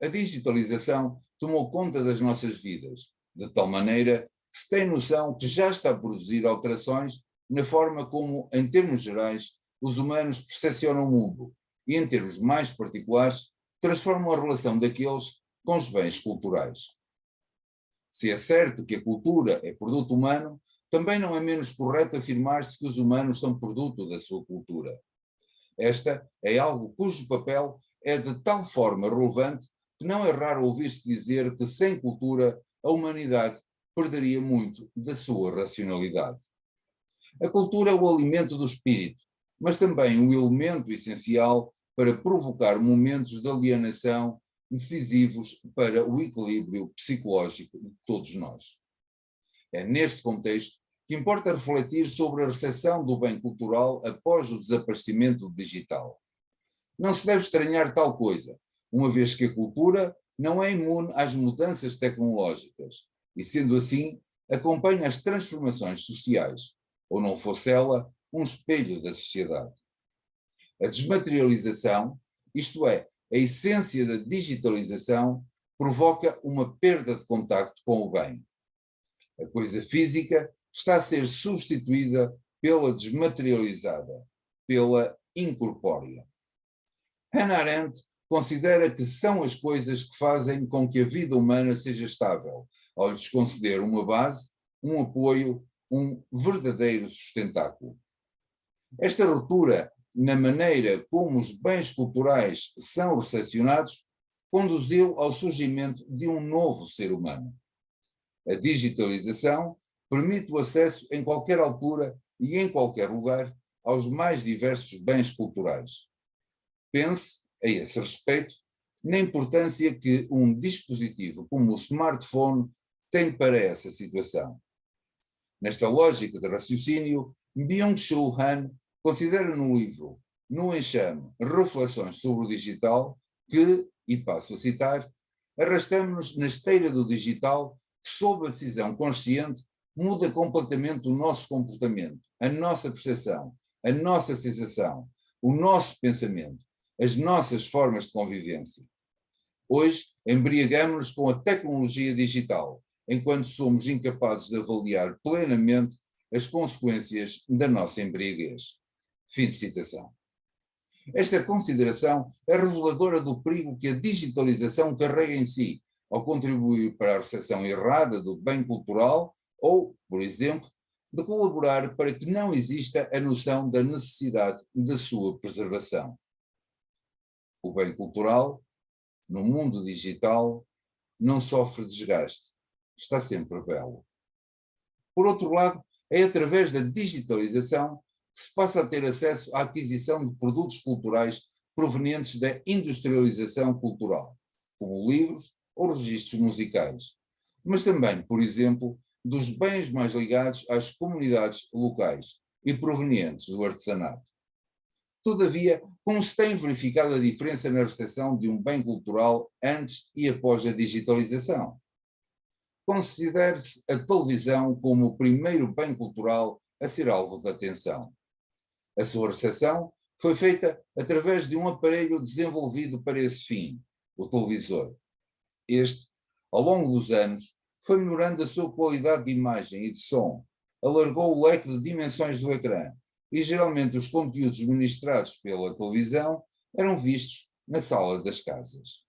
A digitalização tomou conta das nossas vidas, de tal maneira que se tem noção que já está a produzir alterações na forma como, em termos gerais, os humanos percepcionam o mundo e, em termos mais particulares, transformam a relação daqueles com os bens culturais. Se é certo que a cultura é produto humano, também não é menos correto afirmar-se que os humanos são produto da sua cultura. Esta é algo cujo papel é de tal forma relevante que não é raro ouvir-se dizer que sem cultura a humanidade perderia muito da sua racionalidade. A cultura é o alimento do espírito, mas também um elemento essencial para provocar momentos de alienação decisivos para o equilíbrio psicológico de todos nós. É neste contexto que importa refletir sobre a recepção do bem cultural após o desaparecimento do digital. Não se deve estranhar tal coisa, uma vez que a cultura não é imune às mudanças tecnológicas e, sendo assim, acompanha as transformações sociais, ou não fosse ela, um espelho da sociedade. A desmaterialização, isto é, a essência da digitalização, provoca uma perda de contacto com o bem. A coisa física está a ser substituída pela desmaterializada, pela incorpórea. Hannah Arendt considera que são as coisas que fazem com que a vida humana seja estável, ao lhes conceder uma base, um apoio, um verdadeiro sustentáculo. Esta ruptura na maneira como os bens culturais são recepcionados conduziu ao surgimento de um novo ser humano. A digitalização permite o acesso em qualquer altura e em qualquer lugar aos mais diversos bens culturais. Pense, a esse respeito, na importância que um dispositivo como o smartphone tem para essa situação. Nesta lógica de raciocínio, Byung-Chul Han considera no livro No Enxame, Reflexões sobre o Digital, que, e passo a citar, arrastamos-nos na esteira do digital que, sob a decisão consciente, muda completamente o nosso comportamento, a nossa percepção, a nossa sensação, o nosso pensamento, as nossas formas de convivência. Hoje, embriagamos-nos com a tecnologia digital, enquanto somos incapazes de avaliar plenamente as consequências da nossa embriaguez. Fim de citação. Esta consideração é reveladora do perigo que a digitalização carrega em si, ao contribuir para a recepção errada do bem cultural ou, por exemplo, de colaborar para que não exista a noção da necessidade da sua preservação. O bem cultural, no mundo digital, não sofre desgaste, está sempre belo. Por outro lado, é através da digitalização que se passa a ter acesso à aquisição de produtos culturais provenientes da industrialização cultural, como livros ou registros musicais, mas também, por exemplo, dos bens mais ligados às comunidades locais e provenientes do artesanato. Todavia, como se tem verificado a diferença na recepção de um bem cultural antes e após a digitalização? Considere-se a televisão como o primeiro bem cultural a ser alvo de atenção. A sua recepção foi feita através de um aparelho desenvolvido para esse fim, o televisor. Este, ao longo dos anos, foi melhorando a sua qualidade de imagem e de som, alargou o leque de dimensões do ecrã e geralmente os conteúdos ministrados pela televisão eram vistos na sala das casas.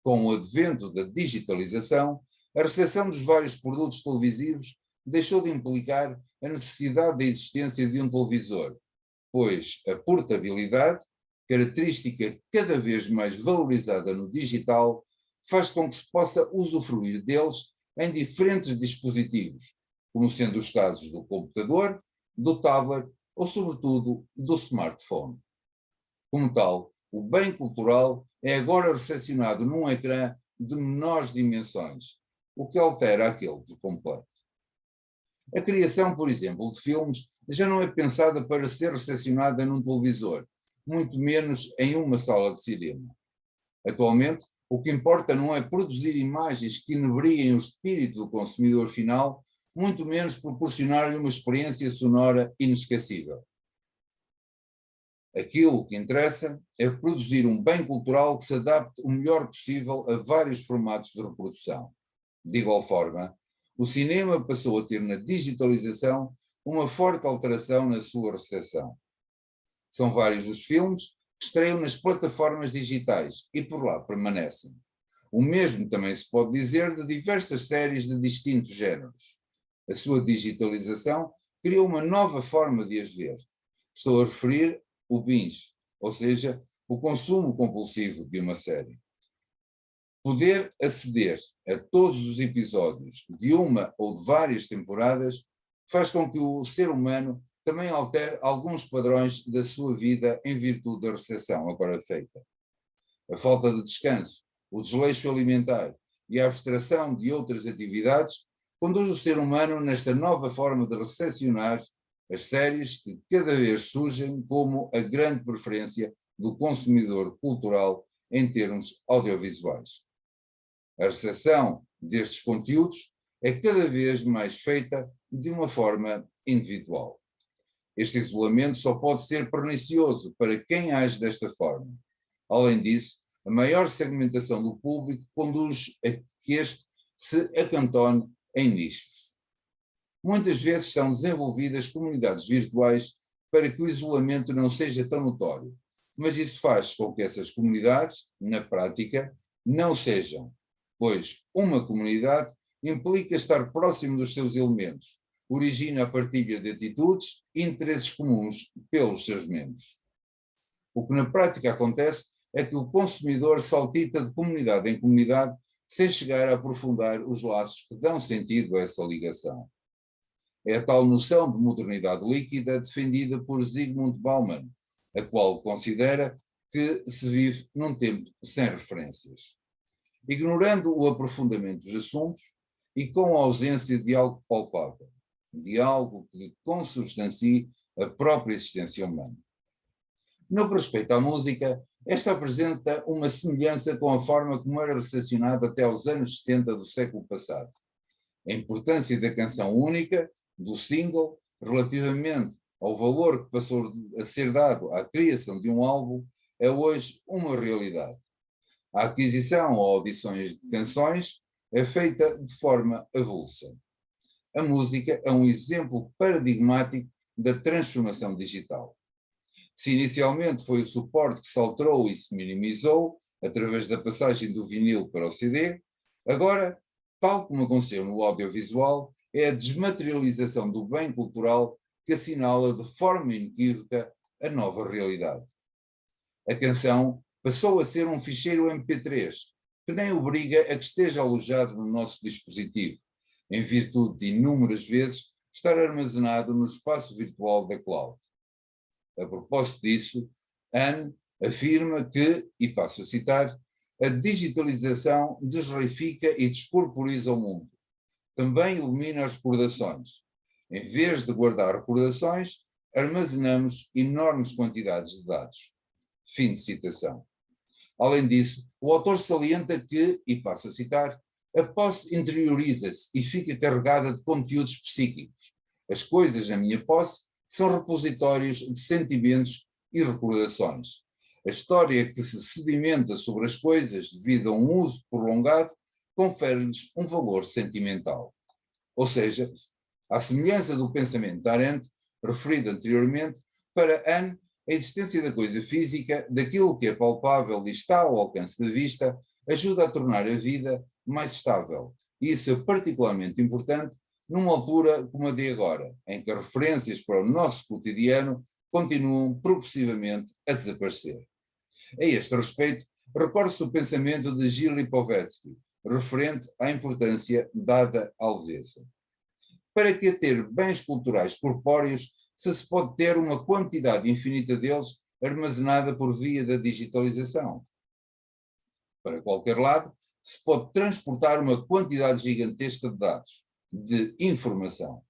Com o advento da digitalização, a recepção dos vários produtos televisivos deixou de implicar a necessidade da existência de um televisor, pois a portabilidade, característica cada vez mais valorizada no digital, faz com que se possa usufruir deles em diferentes dispositivos, como sendo os casos do computador, do tablet ou, sobretudo, do smartphone. Como tal, o bem cultural é agora recepcionado num ecrã de menores dimensões, o que altera aquele por completo. A criação, por exemplo, de filmes já não é pensada para ser recepcionada num televisor, muito menos em uma sala de cinema. Atualmente, o que importa não é produzir imagens que inebriem o espírito do consumidor final, muito menos proporcionar-lhe uma experiência sonora inesquecível. Aquilo que interessa é produzir um bem cultural que se adapte o melhor possível a vários formatos de reprodução. De igual forma, o cinema passou a ter na digitalização uma forte alteração na sua recepção. São vários os filmes que estreiam nas plataformas digitais e por lá permanecem. O mesmo também se pode dizer de diversas séries de distintos géneros. A sua digitalização criou uma nova forma de as ver. Estou a referir o binge, ou seja, o consumo compulsivo de uma série. Poder aceder a todos os episódios de uma ou de várias temporadas faz com que o ser humano também altere alguns padrões da sua vida em virtude da recepção agora feita. A falta de descanso, o desleixo alimentar e a abstração de outras atividades conduz o ser humano nesta nova forma de recepcionar as séries que cada vez surgem como a grande preferência do consumidor cultural em termos audiovisuais. A recepção destes conteúdos é cada vez mais feita de uma forma individual. Este isolamento só pode ser pernicioso para quem age desta forma. Além disso, a maior segmentação do público conduz a que este se acantone em nichos. Muitas vezes são desenvolvidas comunidades virtuais para que o isolamento não seja tão notório, mas isso faz com que essas comunidades, na prática, não sejam, pois uma comunidade implica estar próximo dos seus elementos, origina a partilha de atitudes e interesses comuns pelos seus membros. O que na prática acontece é que o consumidor saltita de comunidade em comunidade sem chegar a aprofundar os laços que dão sentido a essa ligação. É a tal noção de modernidade líquida defendida por Zygmunt Bauman, a qual considera que se vive num tempo sem referências. Ignorando o aprofundamento dos assuntos e com a ausência de algo palpável, de algo que consubstancie a própria existência humana. No que respeita à música, esta apresenta uma semelhança com a forma como era recepcionada até aos anos 70 do século passado. A importância da canção única, do single, relativamente ao valor que passou a ser dado à criação de um álbum, é hoje uma realidade. A aquisição ou audições de canções é feita de forma avulsa. A música é um exemplo paradigmático da transformação digital. Se inicialmente foi o suporte que se alterou e se minimizou através da passagem do vinil para o CD, agora, tal como aconteceu no audiovisual, é a desmaterialização do bem cultural que assinala de forma inequívoca a nova realidade. A canção passou a ser um ficheiro MP3, que nem obriga a que esteja alojado no nosso dispositivo, em virtude de inúmeras vezes estar armazenado no espaço virtual da cloud. A propósito disso, Anne afirma que, e passo a citar, a digitalização desreifica e descorporiza o mundo. Também elimina as recordações. Em vez de guardar recordações, armazenamos enormes quantidades de dados. Fim de citação. Além disso, o autor salienta que, e passo a citar, a posse interioriza-se e fica carregada de conteúdos psíquicos. As coisas na minha posse são repositórios de sentimentos e recordações. A história que se sedimenta sobre as coisas devido a um uso prolongado confere-lhes um valor sentimental. Ou seja, à semelhança do pensamento de Arendt, referido anteriormente, para Anne, a existência da coisa física, daquilo que é palpável e está ao alcance da vista, ajuda a tornar a vida mais estável. E isso é particularmente importante numa altura como a de agora, em que as referências para o nosso cotidiano continuam progressivamente a desaparecer. A este respeito, recorre-se o pensamento de Gilles Lipovetsky, referente à importância dada à leveza. Para que ter bens culturais corpóreos se pode ter uma quantidade infinita deles armazenada por via da digitalização? Para qualquer lado, se pode transportar uma quantidade gigantesca de dados, de informação.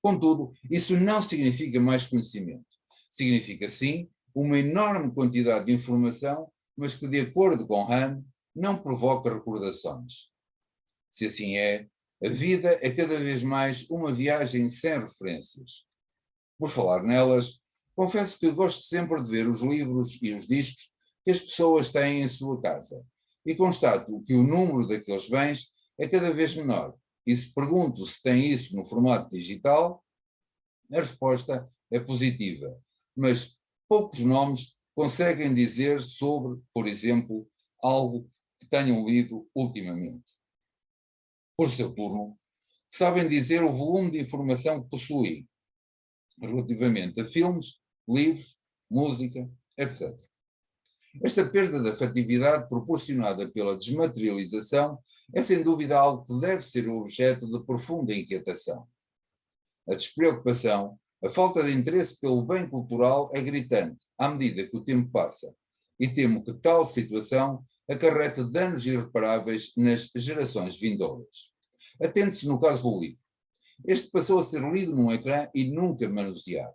Contudo, isso não significa mais conhecimento. Significa, sim, uma enorme quantidade de informação, mas que, de acordo com Hahn, não provoca recordações. Se assim é, a vida é cada vez mais uma viagem sem referências. Por falar nelas, Confesso que gosto sempre de ver os livros e os discos que as pessoas têm em sua casa e constato que o número daqueles bens é cada vez menor. E se pergunto se tem isso no formato digital, a resposta é positiva, mas poucos nomes conseguem dizer sobre, por exemplo, algo que tenham lido ultimamente. Por seu turno, sabem dizer o volume de informação que possuem relativamente a filmes, livros, música, etc. Esta perda de afetividade proporcionada pela desmaterialização é sem dúvida algo que deve ser o objeto de profunda inquietação. A despreocupação, a falta de interesse pelo bem cultural é gritante à medida que o tempo passa, e temo que tal situação acarrete danos irreparáveis nas gerações vindouras. Atente-se no caso do livro. Este passou a ser lido num ecrã e nunca manuseado.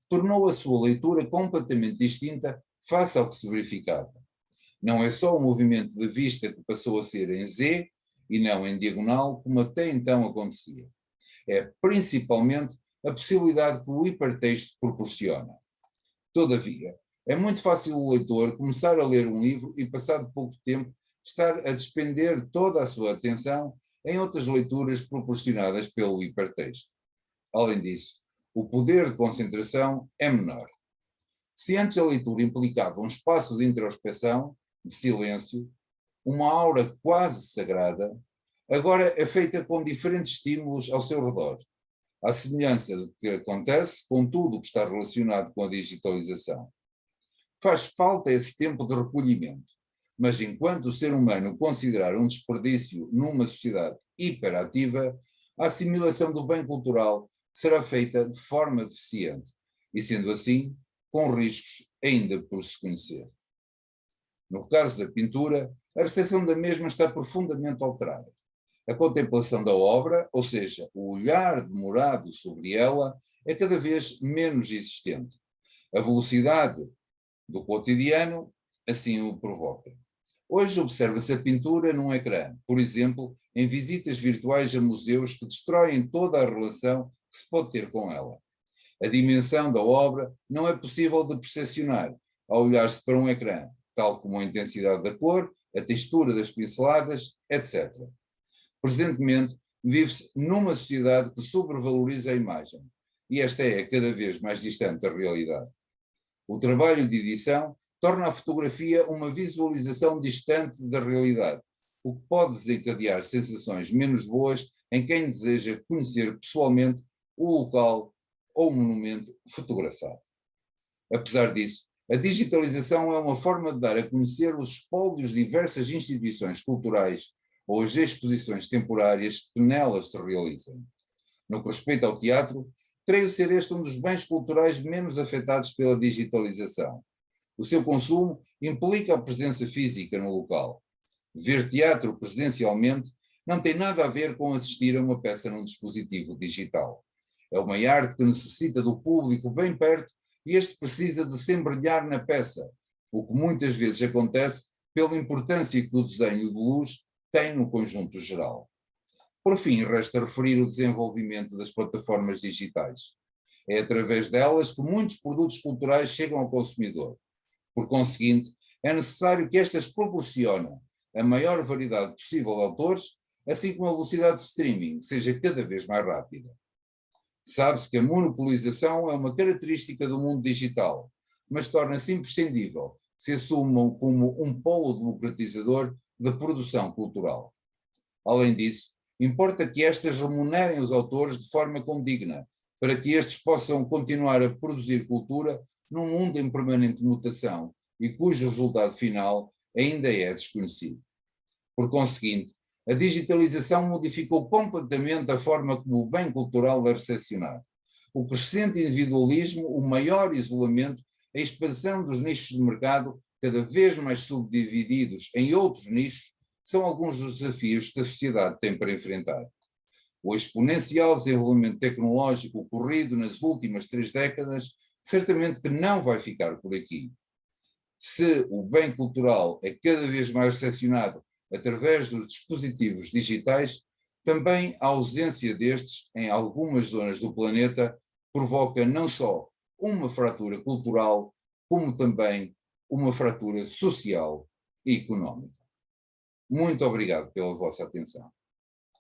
Tornou a sua leitura completamente distinta face ao que se verificava. Não é só o movimento de vista que passou a ser em Z e não em diagonal, como até então acontecia. É principalmente a possibilidade que o hipertexto proporciona. Todavia, é muito fácil o leitor começar a ler um livro e, passado pouco tempo, estar a despender toda a sua atenção em outras leituras proporcionadas pelo hipertexto. Além disso, o poder de concentração é menor. Se antes a leitura implicava um espaço de introspeção, de silêncio, uma aura quase sagrada, agora é feita com diferentes estímulos ao seu redor, à semelhança do que acontece com tudo o que está relacionado com a digitalização. Faz falta esse tempo de recolhimento, mas enquanto o ser humano considerar um desperdício numa sociedade hiperativa, a assimilação do bem cultural será feita de forma deficiente e, sendo assim, com riscos ainda por se conhecer. No caso da pintura, a recepção da mesma está profundamente alterada. A contemplação da obra, ou seja, o olhar demorado sobre ela, é cada vez menos existente. A velocidade do cotidiano assim o provoca. Hoje observa-se a pintura num ecrã, por exemplo, em visitas virtuais a museus que destroem toda a relação que se pode ter com ela. A dimensão da obra não é possível de percepcionar ao olhar-se para um ecrã, tal como a intensidade da cor, a textura das pinceladas, etc. Presentemente, vive-se numa sociedade que sobrevaloriza a imagem, e esta é cada vez mais distante da realidade. O trabalho de edição torna a fotografia uma visualização distante da realidade, o que pode desencadear sensações menos boas em quem deseja conhecer pessoalmente o local ou o monumento fotografado. Apesar disso, a digitalização é uma forma de dar a conhecer os espólios de diversas instituições culturais ou as exposições temporárias que nelas se realizam. No que respeita ao teatro, creio ser este um dos bens culturais menos afetados pela digitalização. O seu consumo implica a presença física no local. Ver teatro presencialmente não tem nada a ver com assistir a uma peça num dispositivo digital. É uma arte que necessita do público bem perto e este precisa de se embrenhar na peça, o que muitas vezes acontece pela importância que o desenho de luz tem no conjunto geral. Por fim, resta referir o desenvolvimento das plataformas digitais. É através delas que muitos produtos culturais chegam ao consumidor. Por conseguinte, é necessário que estas proporcionem a maior variedade possível de autores, assim como a velocidade de streaming seja cada vez mais rápida. Sabe-se que a monopolização é uma característica do mundo digital, mas torna-se imprescindível que se assumam como um polo democratizador da produção cultural. Além disso, importa que estas remunerem os autores de forma condigna, para que estes possam continuar a produzir cultura num mundo em permanente mutação e cujo resultado final ainda é desconhecido. Por conseguinte, a digitalização modificou completamente a forma como o bem cultural é recepcionado. O crescente individualismo, o maior isolamento, a expansão dos nichos de mercado, cada vez mais subdivididos em outros nichos, são alguns dos desafios que a sociedade tem para enfrentar. O exponencial desenvolvimento tecnológico ocorrido nas últimas 3 décadas certamente que não vai ficar por aqui. Se o bem cultural é cada vez mais recepcionado através dos dispositivos digitais, também a ausência destes em algumas zonas do planeta provoca não só uma fratura cultural, como também uma fratura social e económica. Muito obrigado pela vossa atenção.